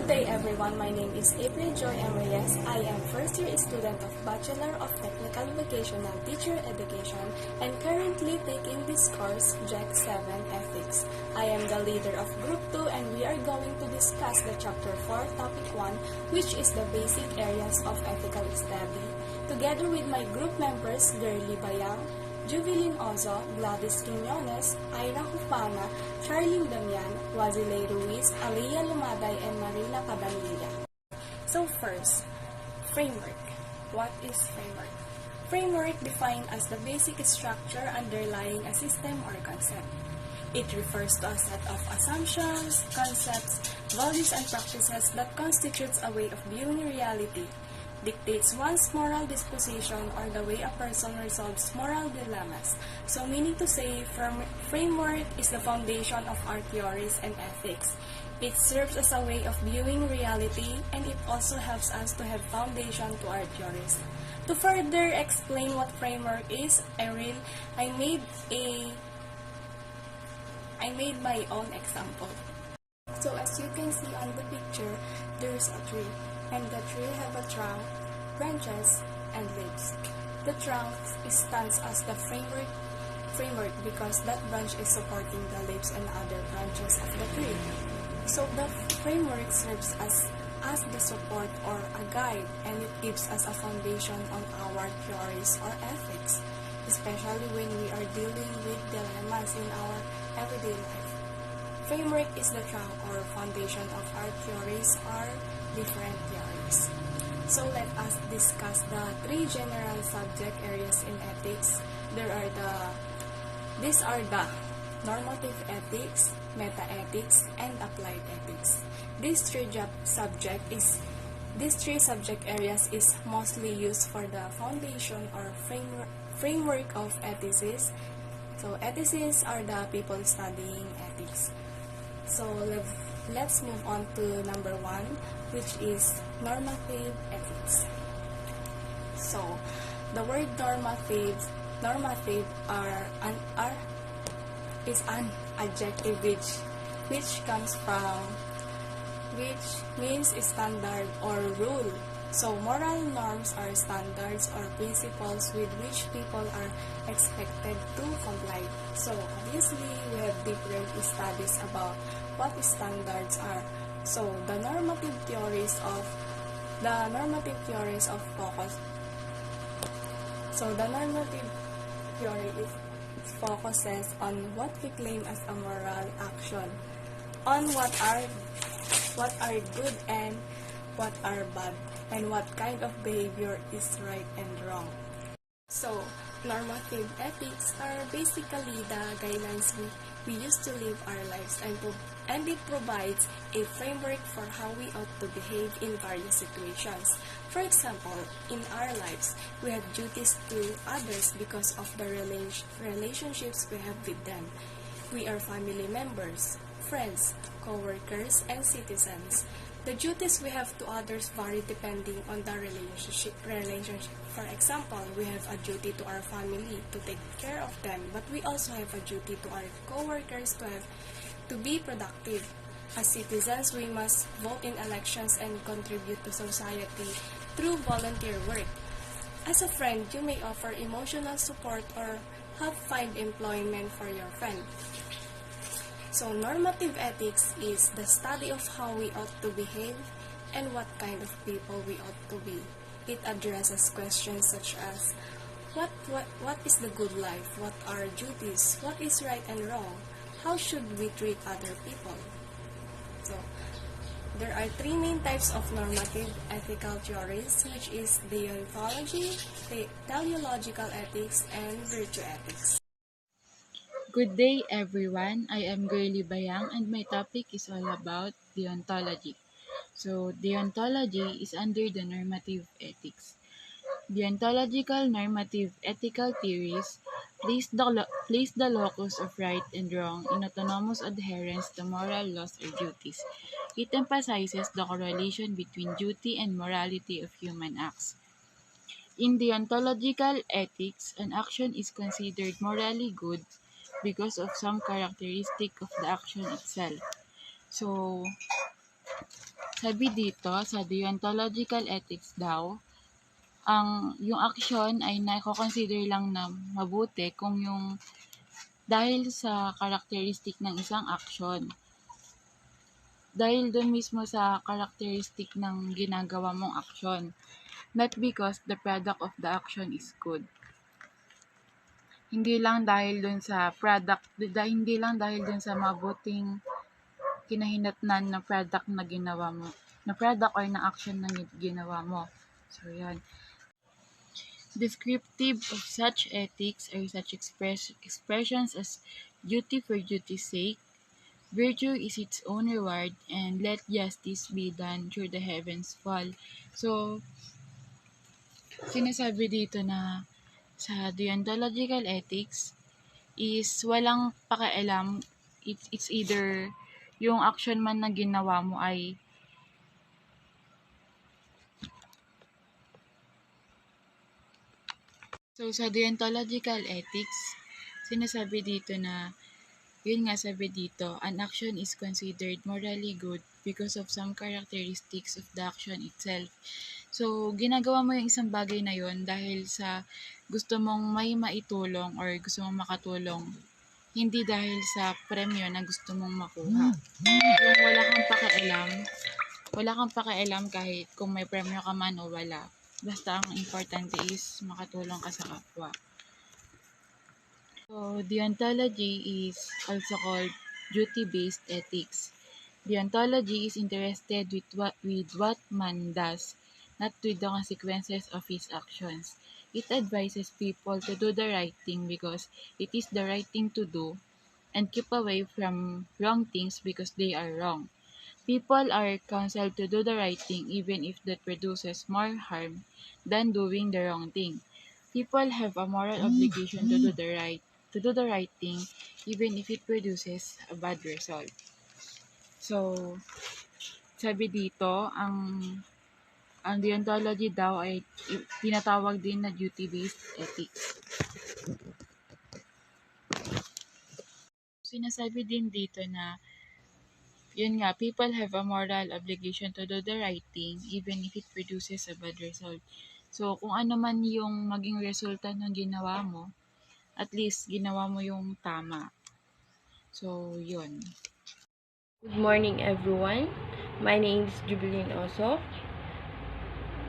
Good day everyone, my name is April Joy M. Reyes. I am first year student of Bachelor of Technical Vocational Teacher Education and currently taking this course, JEC 7 Ethics. I am the leader of Group 2 and we are going to discuss the Chapter 4, Topic 1, which is the basic areas of ethical study. Together with my group members, Girly Bayang, Jubilin Ozo, Gladys Quiñones, Ira Hupana, Charlene Damian, Wazile Ruiz, Aliyah Lumaday, and Marina Cabanilla. So first, framework. What is framework? Framework defined as the basic structure underlying a system or concept. It refers to a set of assumptions, concepts, values, and practices that constitutes a way of viewing reality, dictates one's moral disposition or the way a person resolves moral dilemmas. So meaning to say, framework is the foundation of our theories and ethics. It serves as a way of viewing reality and it also helps us to have foundation to our theories. To further explain what framework is, I made my own example. So as you can see on the picture, there's a tree. And the tree have a trunk, branches, and leaves. The trunk stands as the framework because that branch is supporting the leaves and other branches of the tree. So the framework serves as the support or a guide, and it gives us a foundation on our theories or ethics, especially when we are dealing with dilemmas in our everyday life. Framework is the trunk or foundation of our theories or different theories. So let us discuss the three general subject areas in ethics. These are the normative ethics, meta-ethics, and applied ethics. These three subject areas is mostly used for the foundation or framework of ethicists. So ethicists are the people studying ethics. So let's move on to number 1, which is normative ethics. So the word normative is an adjective which means standard or rule. So moral norms are standards or principles with which people are expected to comply. So obviously we have different studies about what standards are. So the normative theories of focus. So the normative theory focuses on what we claim as a moral action, on what are good and what are bad, and what kind of behavior is right and wrong. So, normative ethics are basically the guidelines we use to live our lives, and it provides a framework for how we ought to behave in various situations. For example, in our lives, we have duties to others because of the relationships we have with them. We are family members, friends, co-workers, and citizens. The duties we have to others vary depending on the relationship. For example, we have a duty to our family to take care of them, but we also have a duty to our co-workers to be productive. As citizens, we must vote in elections and contribute to society through volunteer work. As a friend, you may offer emotional support or help find employment for your friend. So normative ethics is the study of how we ought to behave and what kind of people we ought to be. It addresses questions such as what is the good life, what are duties, what is right and wrong, how should we treat other people. So there are 3 main types of normative ethical theories, which is deontology, teleological ethics, and virtue ethics. Good day, everyone. I am Girly Bayang, and my topic is all about deontology. So, deontology is under the normative ethics. Deontological normative ethical theories place the locus of right and wrong in autonomous adherence to moral laws or duties. It emphasizes the correlation between duty and morality of human acts. In deontological ethics, an action is considered morally good because of some characteristic of the action itself. So, Sabi dito, sa deontological ethics daw, yung aksyon ay nako-consider lang na mabuti kung yung dahil sa karakteristik ng isang aksyon. Dahil doon mismo sa karakteristik ng ginagawa mong aksyon. Not because the product of the action is good. Hindi lang dahil doon sa hindi lang dahil doon sa mabuting kinahinatnan na product na ginawa mo, na product or na action na ginawa mo. So, yan. Descriptive of such ethics are such expressions as duty for duty's sake, virtue is its own reward, and let justice be done through the heavens fall. So, sinasabi dito na sa deontological ethics is walang pakialam, it's either yung action man na ginawa mo ay so sa deontological ethics, sinasabi dito na yun nga sabi dito, an action is considered morally good because of some characteristics of the action itself. So, ginagawa mo yung isang bagay na yun dahil sa gusto mong may maitulong or gusto mong makatulong. Hindi dahil sa premyo na gusto mong makuha. Yung wala kang pakialam kahit kung may premyo ka man o wala. Basta ang importante is makatulong ka sa kapwa. So, deontology is also called duty-based ethics. Deontology is interested with what man does, not with the consequences of his actions. It advises people to do the right thing because it is the right thing to do and keep away from wrong things because they are wrong. People are counseled to do the right thing even if that produces more harm than doing the wrong thing. People have a moral obligation to do the right thing even if it produces a bad result. So, sabi dito, ang deontology daw ay tinatawag din na duty-based ethics. Sinasabi din dito na yun nga, people have a moral obligation to do the right thing even if it produces a bad result. So, kung ano man yung maging resulta ng ginawa mo, at least ginawa mo yung tama. So, yun. Good morning, everyone. My name is Jubilin Oso.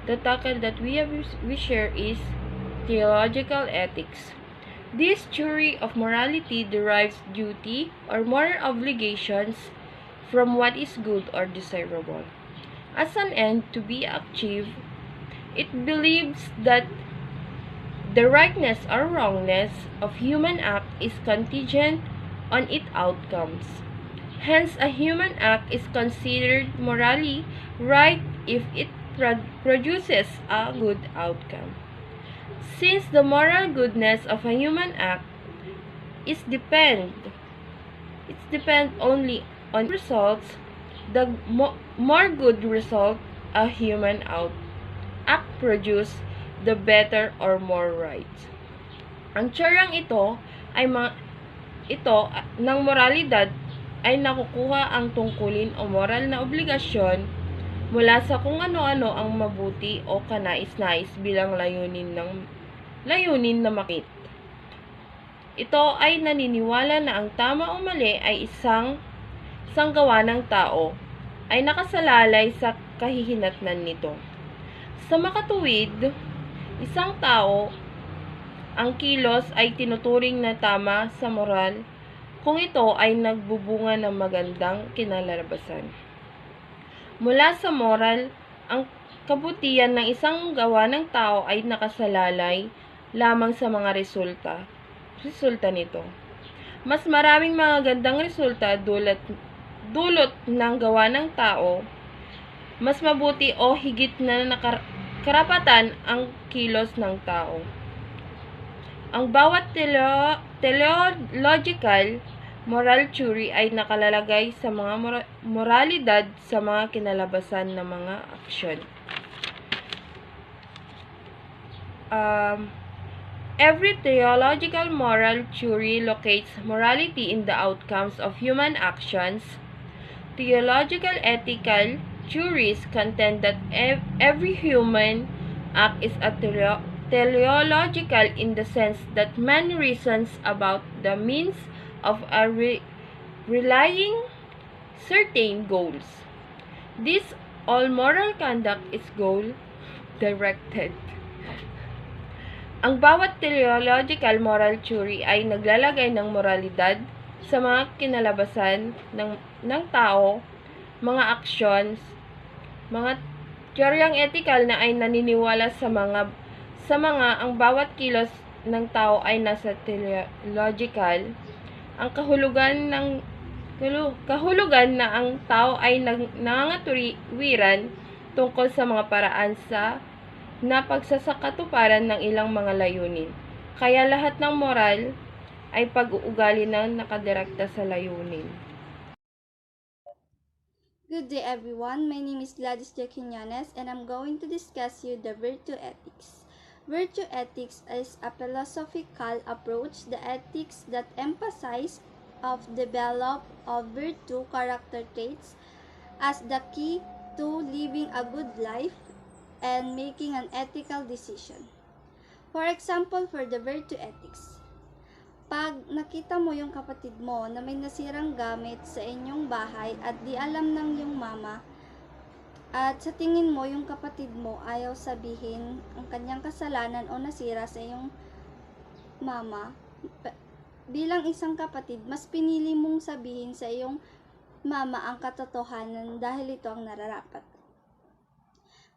The title that we share is Theological Ethics. This theory of morality derives duty or moral obligations from what is good or desirable. As an end to be achieved, it believes that the rightness or wrongness of human act is contingent on its outcomes. Hence, a human act is considered morally right if it produces a good outcome. Since the moral goodness of a human act depend only on results, the more good result a human act produce, the better or more right. Ang tiyarang ito ng moralidad ay nakukuha ang tungkulin o moral na obligasyon mula sa kung ano-ano ang mabuti o kanais-nais bilang layunin na makit. Ito ay naniniwala na ang tama o mali ay isang gawa ng tao ay nakasalalay sa kahihinatnan nito. Sa makatuwid, isang tao, ang kilos ay tinuturing na tama sa moral kung ito ay nagbubunga ng magandang kinalalabasan. Mula sa moral, ang kabutihan ng isang gawa ng tao ay nakasalalay lamang sa mga resulta nito. Mas maraming mga gandang resulta dulot ng gawa ng tao, mas mabuti o higit na karapatan ang kilos ng tao. Ang bawat teleological moral theory ay nakalalagay sa mga moralidad sa mga kinalabasan ng mga aksyon. Every theological moral theory locates morality in the outcomes of human actions. Theological ethical theories contend that every human act is a teleological in the sense that man reasons about the means of relying certain goals. This all moral conduct is goal-directed. Ang bawat teleological moral theory ay naglalagay ng moralidad sa mga kinalabasan ng tao, mga actions, mga teoryang ethical na ay naniniwala sa mga ang bawat kilos ng tao ay nasa teleological. Ang kahulugan na ang tao ay nangangatuwiran tungkol sa mga paraan na pagsasakatuparan ng ilang mga layunin. Kaya lahat ng moral ay pag-uugali na nakadirekta sa layunin. Good day everyone, my name is Gladys Jaquinyanes and I'm going to discuss you the virtue ethics. Virtue ethics is a philosophical approach, the ethics that emphasize of develop of virtue character traits as the key to living a good life and making an ethical decision. For example, for the virtue ethics, pag nakita mo yung kapatid mo na may nasirang gamit sa inyong bahay at di alam ng yung mama, at sa tingin mo yung kapatid mo ayaw sabihin ang kanyang kasalanan o nasira sa iyong mama, bilang isang kapatid, mas pinili mong sabihin sa iyong mama ang katotohanan dahil ito ang nararapat.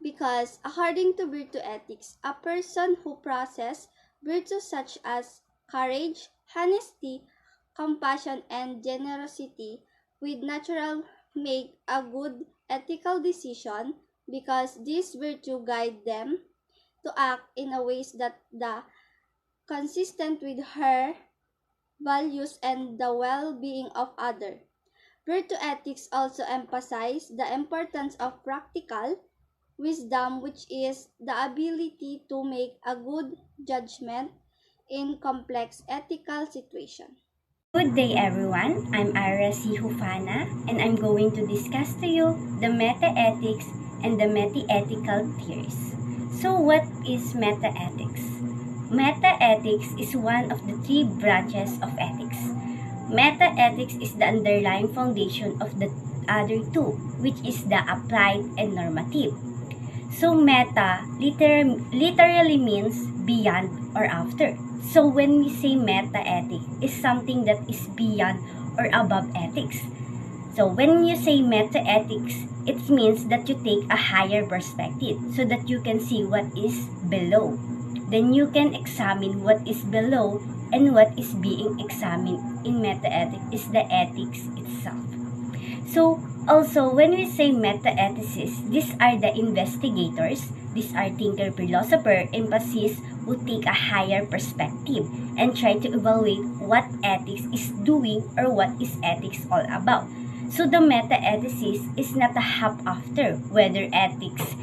Because according to virtue ethics, a person who possesses virtues such as courage, honesty, compassion, and generosity with natural make a good ethical decision because this virtue guide them to act in a ways that the consistent with her values and the well-being of others. Virtue ethics also emphasize the importance of practical wisdom, which is the ability to make a good judgment in complex ethical situations. Good day everyone, I'm Ira C. Hufana and I'm going to discuss to you the meta-ethics and the meta-ethical theories. So what is meta-ethics? Meta-ethics is one of the three branches of ethics. Meta-ethics is the underlying foundation of the other two, which is the applied and normative. So meta literally means beyond or after. So when we say meta-ethics, is something that is beyond or above ethics. So when you say meta-ethics, it means that you take a higher perspective so that you can see what is below. Then you can examine what is below, and what is being examined in meta-ethics is the ethics itself. So also when we say meta-ethicists, these are the investigators, these are thinker, philosopher, emphasis who take a higher perspective and try to evaluate what ethics is doing or what is ethics all about. So the meta-ethicist is not a hop after whether ethics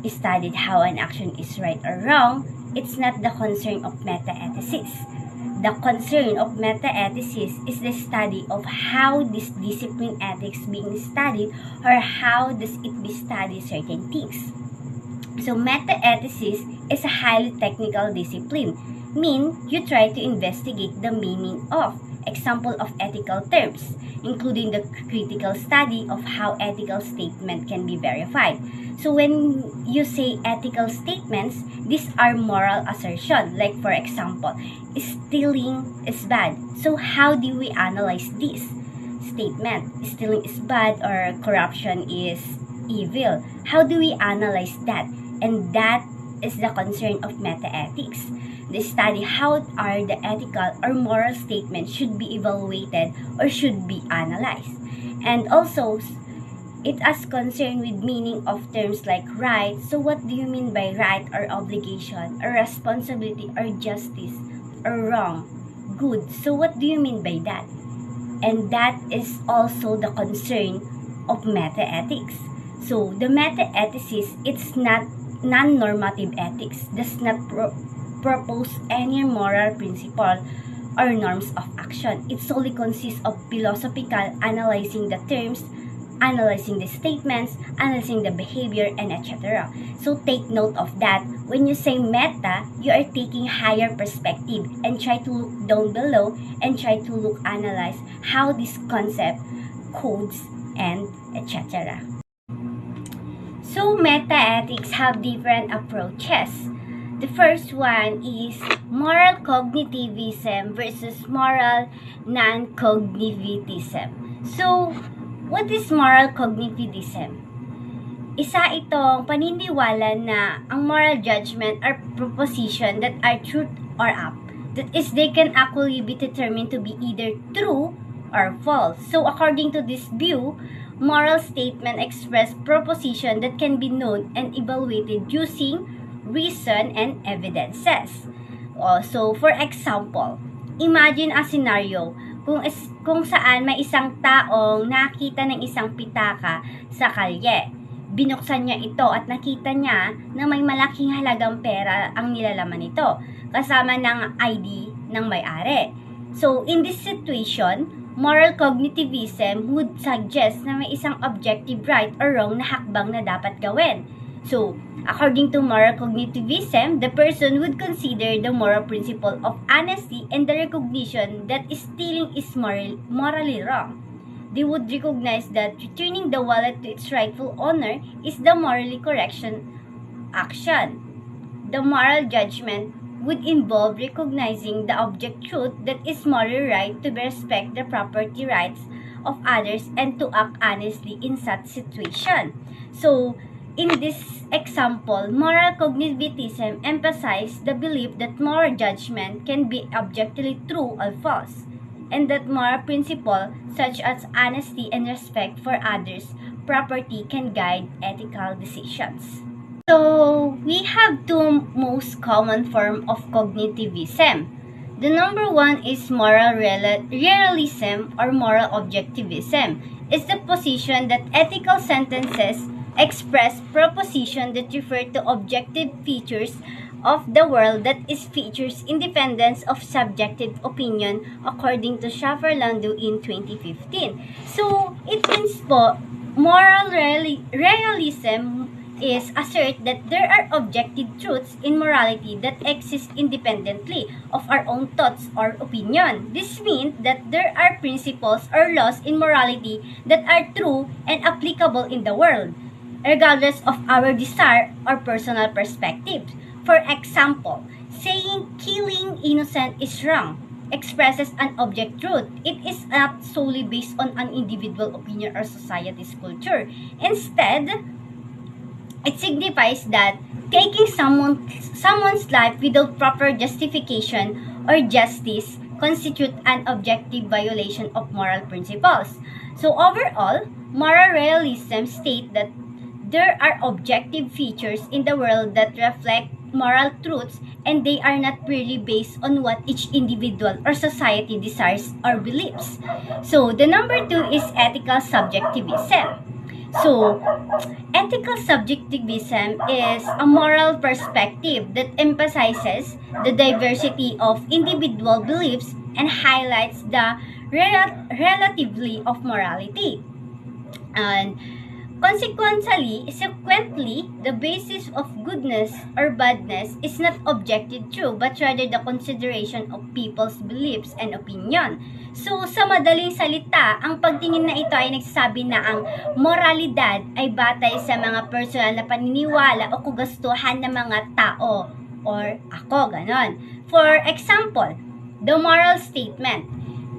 studied how an action is right or wrong. It's not the concern of meta-ethicists. The concern of meta-ethicists is the study of how this discipline ethics being studied or how does it be studied certain things. So meta-ethicists is a highly technical discipline, mean you try to investigate the meaning of example of ethical terms, including the critical study of how ethical statement can be verified. So when you say ethical statements, these are moral assertion. Like for example, stealing is bad. So how do we analyze this statement? Stealing is bad or corruption is evil. How do we analyze that? And that is the concern of meta-ethics. They study how are the ethical or moral statements should be evaluated or should be analyzed. And also, it has concern with meaning of terms like right. So what do you mean by right or obligation or responsibility or justice or wrong, good? So what do you mean by that? And that is also the concern of meta-ethics. So the meta-ethicist, it's not non-normative ethics, does not propose any moral principle or norms of action. It solely consists of philosophical analyzing the terms analyzing the statements, analyzing the behavior, and etc. So take note of that. When you say meta, you are taking higher perspective and try to look down below and try to analyze how this concept codes and etc. So meta-ethics have different approaches. The first one is moral cognitivism versus moral non-cognitivism. So, what is moral cognitivism? Isa itong paniniwala na ang moral judgment are proposition that are truth or up. That is, they can actually be determined to be either true or false. So, according to this view, moral statement express proposition that can be known and evaluated using reason and evidences. So, for example, imagine a scenario kung saan may isang taong nakita ng isang pitaka sa kalye. Binuksan niya ito at nakita niya na may malaking halagang pera ang nilalaman nito, kasama ng ID ng may-ari. So, in this situation, moral cognitivism would suggest na may isang objective right or wrong na hakbang na dapat gawin. So, according to moral cognitivism, the person would consider the moral principle of honesty and the recognition that stealing is morally wrong. They would recognize that returning the wallet to its rightful owner is the morally correct action. The moral judgment would involve recognizing the object truth that is morally right to respect the property rights of others and to act honestly in such situation. So, in this example, moral cognitivism emphasizes the belief that moral judgment can be objectively true or false, and that moral principles such as honesty and respect for others' property can guide ethical decisions. So, we have two most common forms of cognitivism. The number one is moral realism or moral objectivism. It's the position that ethical sentences express proposition that refer to objective features of the world that is features independence of subjective opinion according to Schaffer-Landau in 2015. So, it means po, moral realism is assert that there are objective truths in morality that exist independently of our own thoughts or opinion. This means that there are principles or laws in morality that are true and applicable in the world, regardless of our desire or personal perspective. For example, saying killing innocent is wrong expresses an object truth. It is not solely based on an individual opinion or society's culture. Instead, it signifies that taking someone's life without proper justification or justice constitute an objective violation of moral principles. So overall, moral realism states that there are objective features in the world that reflect moral truths and they are not purely based on what each individual or society desires or believes. So the number two is ethical subjectivism. So, ethical subjectivism is a moral perspective that emphasizes the diversity of individual beliefs and highlights the relativity of morality. And consequently, the basis of goodness or badness is not objective truth but rather the consideration of people's beliefs and opinion. So, sa madaling salita, ang pagtingin na ito ay nagsasabi na ang moralidad ay batay sa mga personal na paniniwala o kagustuhan ng mga tao or ako, ganon. For example, the moral statement,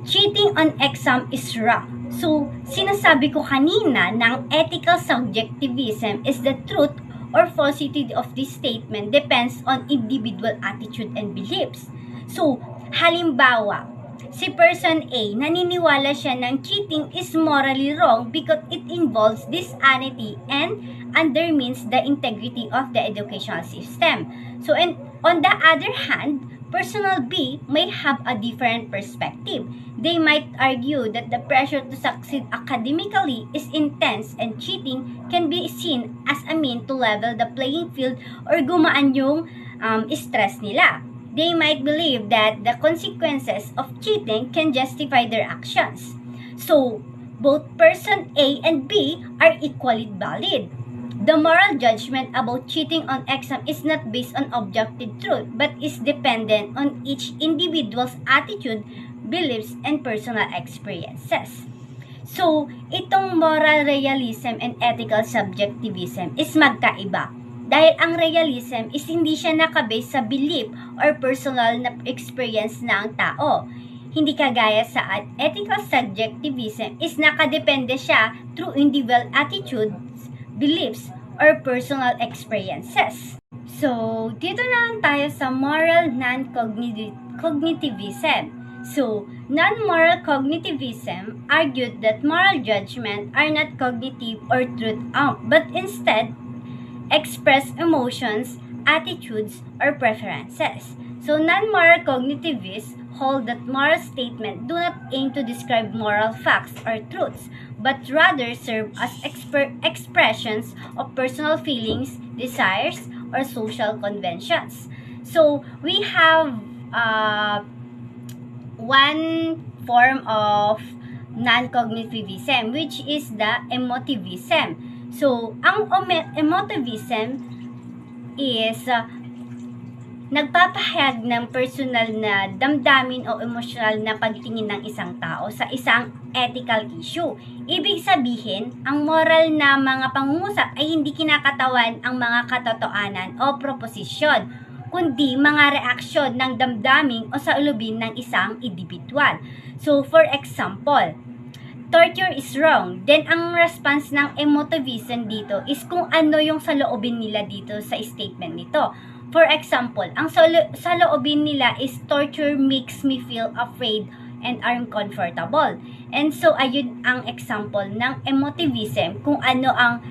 cheating on exam is wrong. So, sinasabi ko kanina ng ethical subjectivism is the truth or falsity of this statement depends on individual attitude and beliefs. So, halimbawa, si person A, naniniwala siya ng cheating is morally wrong because it involves dishonesty and undermines the integrity of the educational system. So, and on the other hand, personal B may have a different perspective. They might argue that the pressure to succeed academically is intense and cheating can be seen as a mean to level the playing field or gumaan yung stress nila. They might believe that the consequences of cheating can justify their actions. So, both person A and B are equally valid. The moral judgment about cheating on exam is not based on objective truth but is dependent on each individual's attitude, beliefs, and personal experiences. So, itong moral realism and ethical subjectivism is magkaiba. Dahil ang realism is hindi siya nakabase sa belief or personal na experience ng tao. Hindi kagaya sa ethical subjectivism is nakadepende siya through individual attitudes, beliefs, or personal experiences. So, dito na lang tayo sa moral non-cognitivism. So, non-moral cognitivism argued that moral judgment are not cognitive or truth-bound, but instead express emotions, attitudes, or preferences. So, non-moral cognitivists hold that moral statements do not aim to describe moral facts or truths, but rather serve as expressions of personal feelings, desires, or social conventions. So, we have one form of non-cognitivism, which is the emotivism. So, ang emotivism is nagpapahayag ng personal na damdamin o emosyonal na pagtingin ng isang tao sa isang ethical issue. Ibig sabihin, ang moral na mga pangungusap ay hindi kinakatawan ang mga katotohanan o proposisyon, kundi mga reaksyon ng damdamin o saulubin ng isang individual. So, for example, torture is wrong. Then, ang response ng emotivism dito is kung ano yung saloobin nila dito sa statement nito. For example, ang saloobin nila is torture makes me feel afraid and uncomfortable. And so, ayun ang example ng emotivism kung ano ang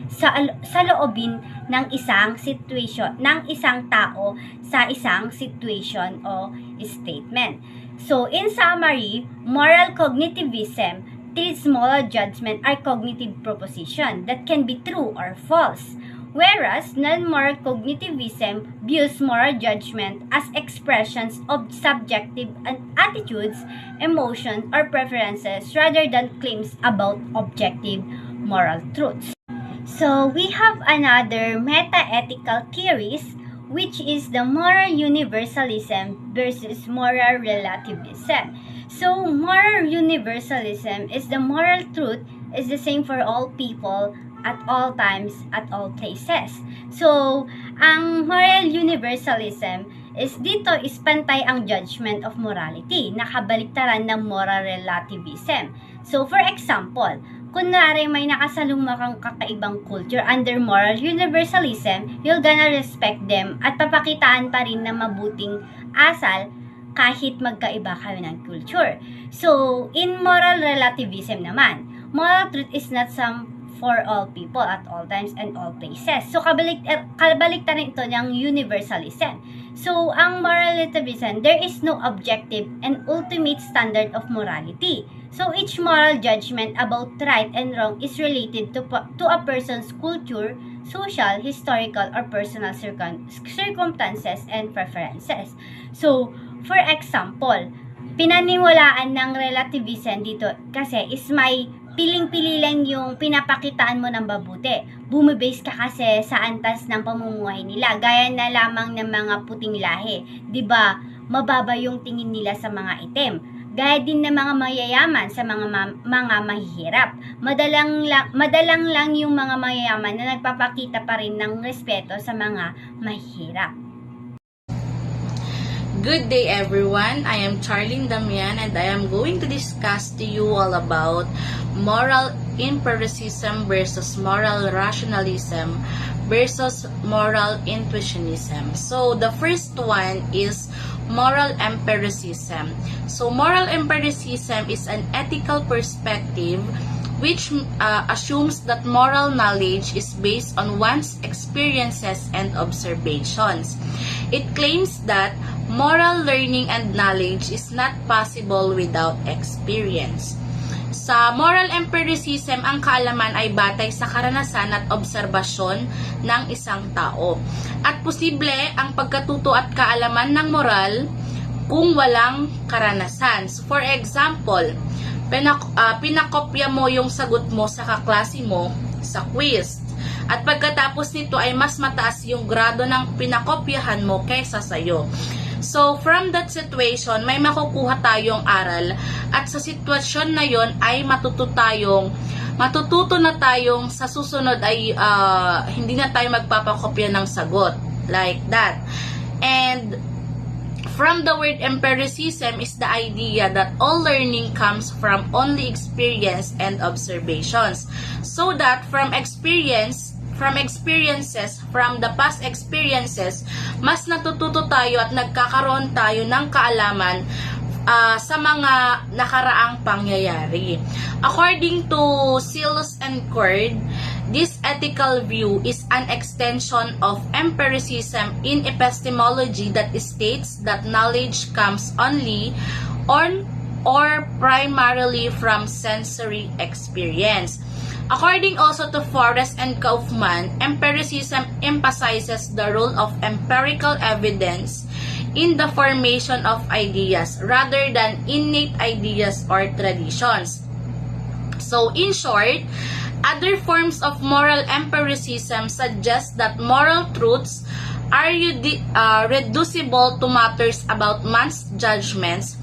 saloobin ng isang situation, ng isang tao sa isang situation o statement. So, in summary, moral cognitivism treats moral judgment are cognitive proposition that can be true or false. Whereas non-moral cognitivism views moral judgment as expressions of subjective attitudes, emotions, or preferences rather than claims about objective moral truths. So, we have another meta-ethical theories, which is the moral universalism versus moral relativism. So, moral universalism is the moral truth is the same for all people at all times, at all places. So, ang moral universalism is dito is pantay ang judgment of morality, nakabaliktaran ng moral relativism. So, for example, kunwari may nakasalunga kang kakaibang culture under moral universalism, you're gonna respect them at papakitaan pa rin na mabuting asal kahit magkaiba kayo ng culture. So, in moral relativism naman, moral truth is not some for all people at all times and all places. So, kabaliktaran ito ng universalism. So, ang moral relativism, there is no objective and ultimate standard of morality. So, each moral judgment about right and wrong is related to a person's culture, social, historical, or personal circumstances and preferences. So, for example, pinaniwalaan ng relativism dito kasi is may piling-pili lang yung pinapakitaan mo ng mabuti. Bumibase ka kasi sa antas ng pamumuhay nila, gaya na lamang ng mga puting lahi. 'Di ba? Mababa yung tingin nila sa mga itim. Gaya din ng mga mayayaman sa mga mahihirap. Madalang lang yung mga mayayaman na nagpapakita pa rin ng respeto sa mga mahihirap. Good day everyone, I am Charlene Damian and I am going to discuss to you all about moral empiricism versus moral rationalism versus moral intuitionism. So the first one is moral empiricism. So moral empiricism is an ethical perspective which assumes that moral knowledge is based on one's experiences and observations. It claims that moral learning and knowledge is not possible without experience. Sa moral empiricism, ang kaalaman ay batay sa karanasan at obserbasyon ng isang tao. At posible ang pagkatuto at kaalaman ng moral kung walang karanasan. So, for example, pinakopya mo yung sagot mo sa kaklase mo sa quiz. At pagkatapos nito ay mas mataas yung grado ng pinakopyahan mo kaysa sa'yo. So, from that situation, may makukuha tayong aral at sa sitwasyon na yon ay matututo na tayong sa susunod ay hindi na tayo magpapakopya ng sagot. Like that. And from the word empiricism is the idea that all learning comes from only experience and observations. So that from the past experiences, mas natututo tayo at nagkakaroon tayo ng kaalaman sa mga nakaraang pangyayari. According to Silus and Cord, this ethical view is an extension of empiricism in epistemology that states that knowledge comes only or primarily from sensory experience. According also to Forrest and Kaufman, empiricism emphasizes the role of empirical evidence in the formation of ideas rather than innate ideas or traditions. So, in short, other forms of moral empiricism suggest that moral truths are reducible to matters about man's judgments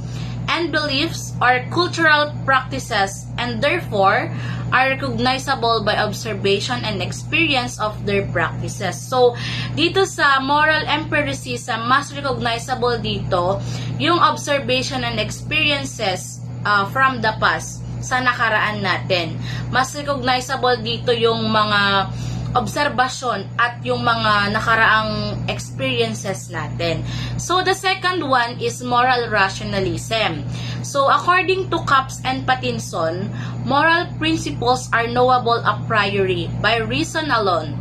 and beliefs or cultural practices, and therefore are recognizable by observation and experience of their practices. So, dito sa moral empiricism, mas recognizable dito yung observation and experiences from the past sa nakaraan natin. Mas recognizable dito yung mga obserbasyon at yung mga nakaraang experiences natin. So, the second one is moral rationalism. So, according to Capps and Pattinson, moral principles are knowable a priori by reason alone.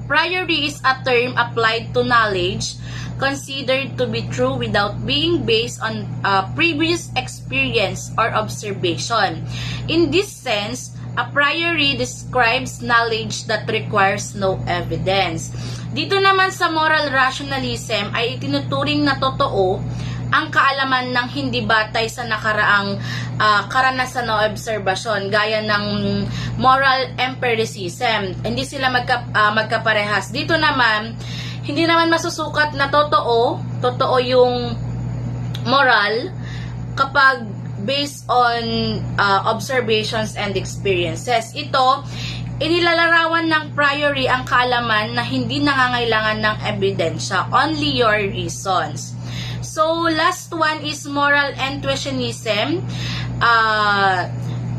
Priori is a term applied to knowledge considered to be true without being based on previous experience or observation. In this sense, a priori describes knowledge that requires no evidence. Dito naman sa moral rationalism ay itinuturing na totoo ang kaalaman ng hindi batay sa nakaraang karanasan o obserbasyon gaya ng moral empiricism. Hindi sila magkaparehas. Dito naman, hindi naman masusukat na totoo yung moral kapag based on observations and experiences. Ito, inilalarawan ng priori ang kaalaman na hindi nangangailangan ng ebidensya, only your reasons. So, last one is moral intuitionism.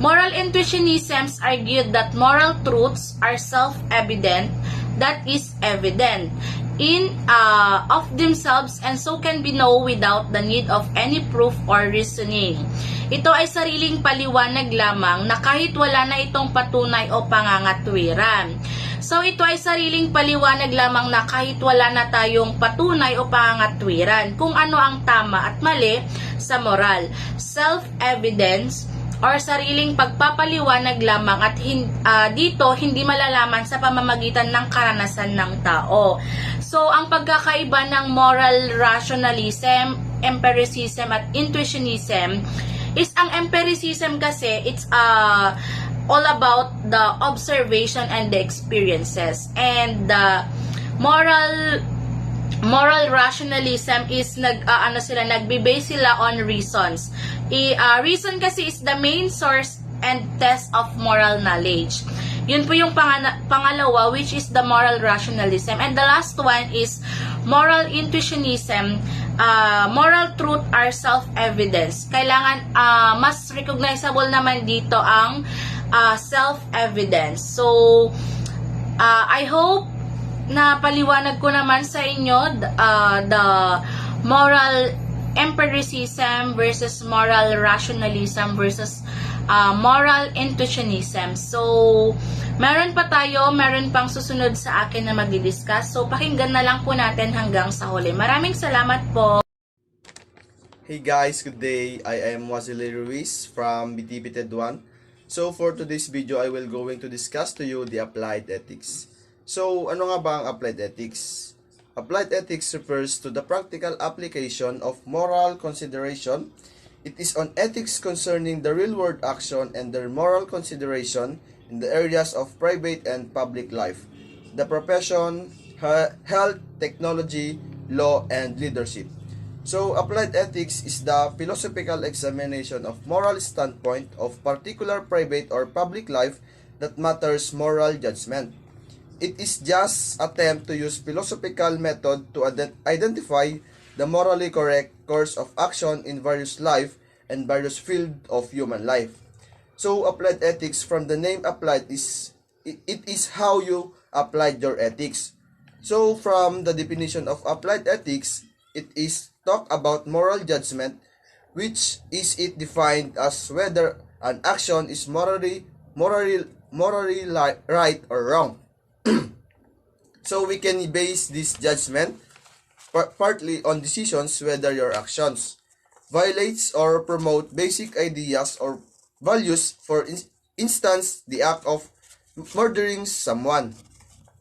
Moral intuitionisms argued that moral truths are self-evident, that is evident in of themselves and so can be known without the need of any proof or reasoning. Ito ay sariling paliwanag lamang na kahit wala na itong patunay o pangangatwiran. So ito ay sariling paliwanag lamang na kahit wala na tayong patunay o pangangatwiran kung ano ang tama at mali sa moral. Self-evidence or sariling pagpapaliwanag lamang at dito hindi malalaman sa pamamagitan ng karanasan ng tao. So, ang pagkakaiba ng moral rationalism, empiricism at intuitionism is ang empiricism kasi it's all about the observation and the experiences, and the moral rationalism is nagbe-base sila on reasons. Reason kasi is the main source and test of moral knowledge. Yun po yung pangalawa, which is the moral rationalism. And the last one is moral intuitionism. Moral truth are self-evidence. Kailangan mas recognizable naman dito ang self-evidence. So, I hope na paliwanag ko naman sa inyo the moral empiricism versus moral rationalism versus moral intuitionism. So, meron pang susunod sa akin na magdi-discuss. So, pakinggan na lang po natin hanggang sa huli. Maraming salamat po. Hey guys, good day. I am Wazili Ruiz from BTP TED 1. So, for today's video, I will going to discuss to you the applied ethics. So, ano nga ba ang applied ethics? Applied ethics refers to the practical application of moral consideration It is on ethics concerning the real-world action and their moral consideration in the areas of private and public life, the profession, health, technology, law, and leadership. So, applied ethics is the philosophical examination of moral standpoint of particular private or public life that matters moral judgment. It is just attempt to use philosophical method to identify the morally correct course of action in various life and various field of human life. So, applied ethics, from the name applied, it is how you applied your ethics. So, from the definition of applied ethics, it is talk about moral judgment, which is it defined as whether an action is morally right or wrong. So we can base this judgment partly on decisions whether your actions violates or promote basic ideas or values. For instance, the act of murdering someone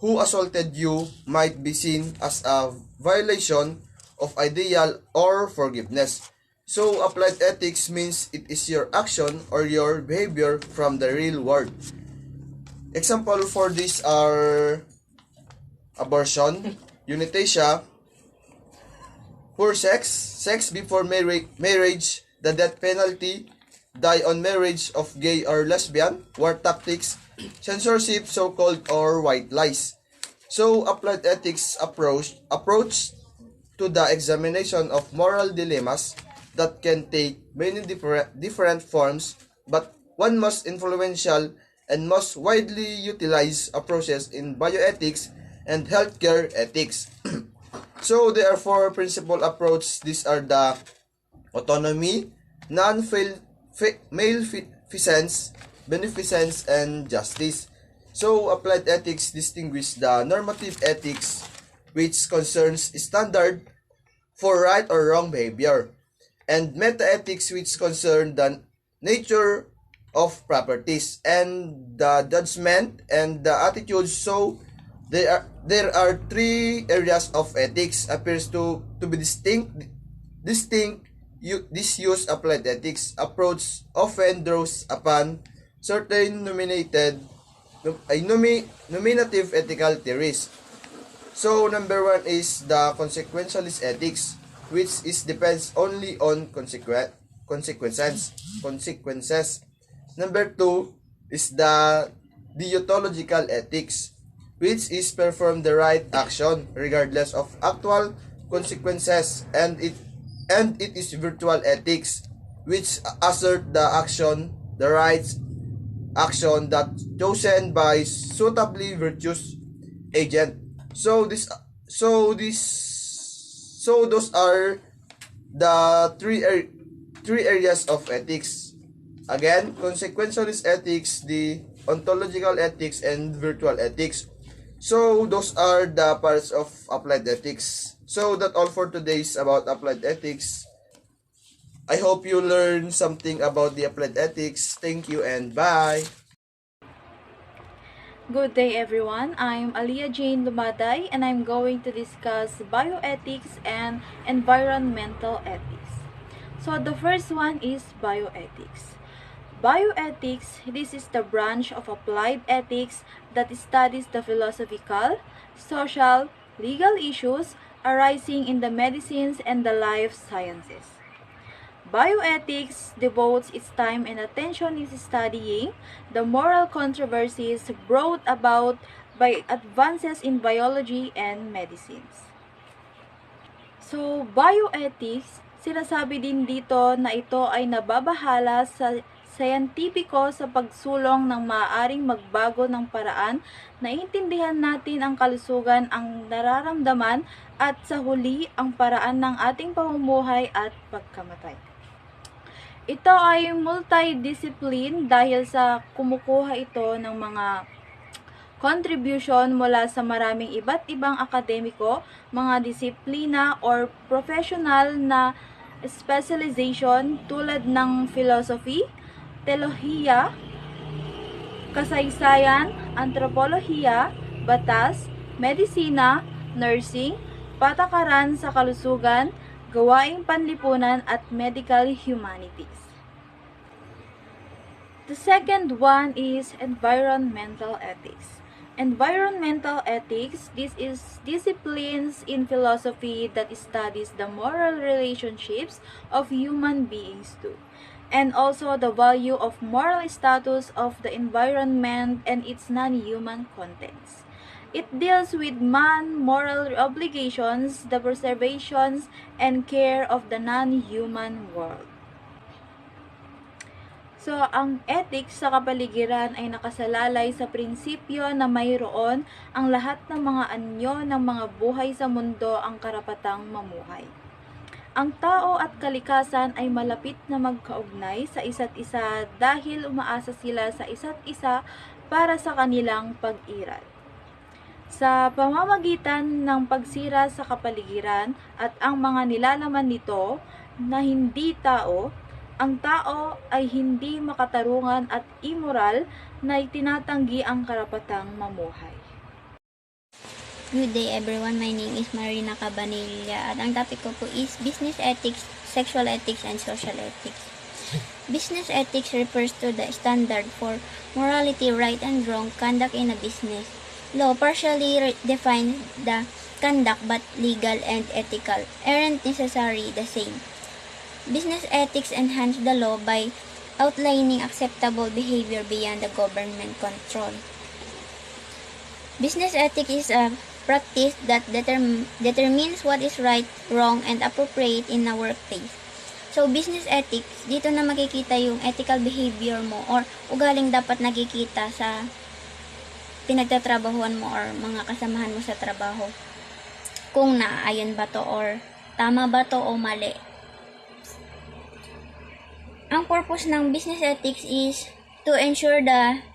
who assaulted you might be seen as a violation of ideal or forgiveness. So, applied ethics means it is your action or your behavior from the real world. Example for this are abortion, euthanasia, poor sex before marriage, the death penalty, die on marriage of gay or lesbian, war tactics, censorship, so-called or white lies. So, applied ethics approach to the examination of moral dilemmas that can take many different forms, but one most influential and most widely utilized approaches in bioethics and healthcare ethics. So there are four principal approaches. These are the autonomy, maleficence, beneficence, and justice. So applied ethics distinguish the normative ethics, which concerns standard for right or wrong behavior, and meta-ethics, which concern the nature of properties and the judgment and the attitudes. So there are three areas of ethics appears to be distinct. This use applied ethics approach often draws upon certain nominative ethical theories. So number one is the consequentialist ethics, which depends only on consequences. Number two is the deontological ethics, which is perform the right action regardless of actual consequences, and it is virtual ethics, which assert the right action that chosen by suitably virtuous agent. So those are the three areas of ethics. Again, consequentialist ethics, the ontological ethics, and virtual ethics. So those are the parts of applied ethics. So that's all for today's about applied ethics. I hope you learned something about the applied ethics. Thank you and bye. Good day everyone, I'm Aliyah Jane Lumaday and I'm going to discuss bioethics and environmental ethics. So the first one is bioethics. Bioethics, this is the branch of applied ethics that studies the philosophical, social, legal issues arising in the medicines and the life sciences. Bioethics devotes its time and attention in studying the moral controversies brought about by advances in biology and medicines. So, bioethics, sinasabi din dito na ito ay nababahala sa siyentipiko sa pagsulong ng maaaring magbago ng paraan na intindihan natin ang kalusugan, ang nararamdaman, at sa huli ang paraan ng ating pamumuhay at pagkamatay. Ito ay multidiscipline dahil sa kumukuha ito ng mga contribution mula sa maraming iba't ibang akademiko, mga disiplina or professional na specialization tulad ng philosophy, teolohiya, kasaysayan, antropolohiya, batas, medisina, nursing, patakaran sa kalusugan, gawaing panlipunan at medical humanities. The second one is environmental ethics. Environmental ethics, this is disciplines in philosophy that studies the moral relationships of human beings too, and also the value of moral status of the environment and its non-human contents. It deals with man moral obligations, the preservations and care of the non-human world. So, ang ethics sa kapaligiran ay nakasalalay sa prinsipyo na mayroon ang lahat ng mga anyo ng mga buhay sa mundo ang karapatang mamuhay. Ang tao at kalikasan ay malapit na magkaugnay sa isa't isa dahil umaasa sila sa isa't isa para sa kanilang pag-iral. Sa pamamagitan ng pagsira sa kapaligiran at ang mga nilalaman nito na hindi tao, ang tao ay hindi makatarungan at immoral na itinatanggi ang karapatang mamuhay. Good day everyone, my name is Marina Cabanilla at ang topic ko po is business ethics, sexual ethics, and social ethics. Business ethics refers to the standard for morality, right and wrong conduct in a business. Law partially defines the conduct but legal and ethical aren't necessarily the same. Business ethics enhance the law by outlining acceptable behavior beyond the government control. Business ethics is a practice that determines what is right, wrong, and appropriate in a workplace. So, business ethics, dito na makikita yung ethical behavior mo or ugaling dapat nakikita sa pinagtatrabahuan mo or mga kasamahan mo sa trabaho. Kung naaayon ba to or tama ba to o mali. Ang purpose ng business ethics is to ensure the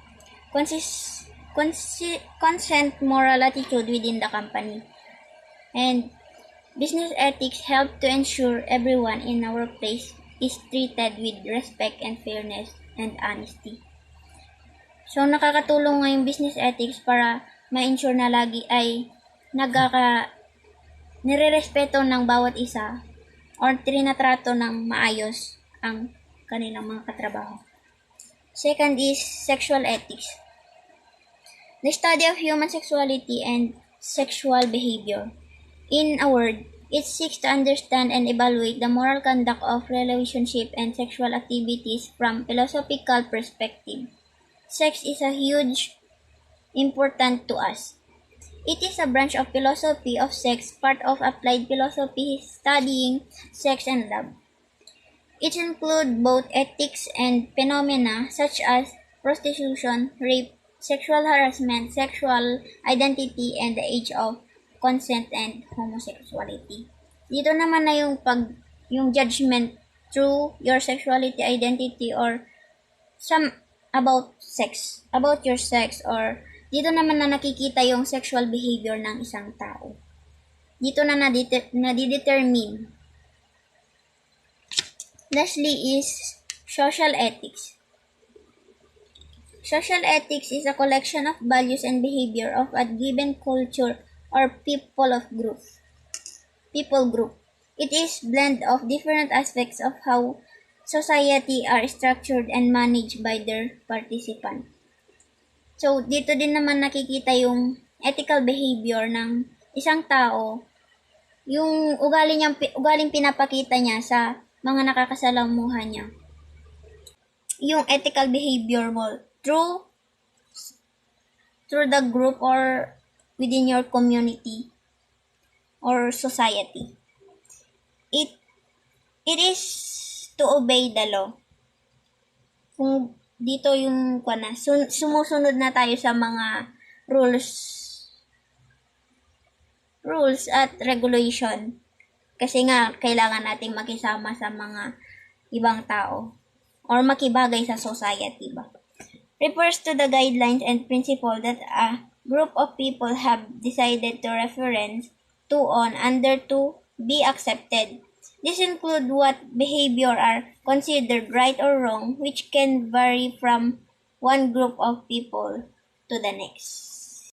consent moral attitude within the company. And business ethics help to ensure everyone in a workplace is treated with respect and fairness and honesty. So, nakakatulong nga yung business ethics para ma-ensure na lagi ay nire-respeto ng bawat isa or trinatrato ng maayos ang kanilang mga katrabaho. Second is sexual ethics. The study of human sexuality and sexual behavior. In a word, it seeks to understand and evaluate the moral conduct of relationship and sexual activities from philosophical perspective. Sex is a huge important to us. It is a branch of philosophy of sex, part of applied philosophy studying sex and love. It includes both ethics and phenomena such as prostitution, rape, sexual harassment, sexual identity, and the age of consent and homosexuality. Dito naman na yung judgment through your sexuality, identity, or about your sex, or dito naman na nakikita yung sexual behavior ng isang tao. Dito na nadidetermine. Lastly is social ethics. Social ethics is a collection of values and behavior of a given culture or people group. It is blend of different aspects of how society are structured and managed by their participants. So, dito din naman nakikita yung ethical behavior ng isang tao, yung ugaling pinapakita niya sa mga nakakasalamuhan niya. Yung ethical behavior mo through the group or within your community or society. It is to obey the law. Kung dito yung sumusunod na tayo sa mga rules at regulation. Kasi nga, kailangan nating makisama sa mga ibang tao or makibagay sa society ba. Refers to the guidelines and principle that a group of people have decided to reference to on under to be accepted. This include what behavior are considered right or wrong, which can vary from one group of people to the next.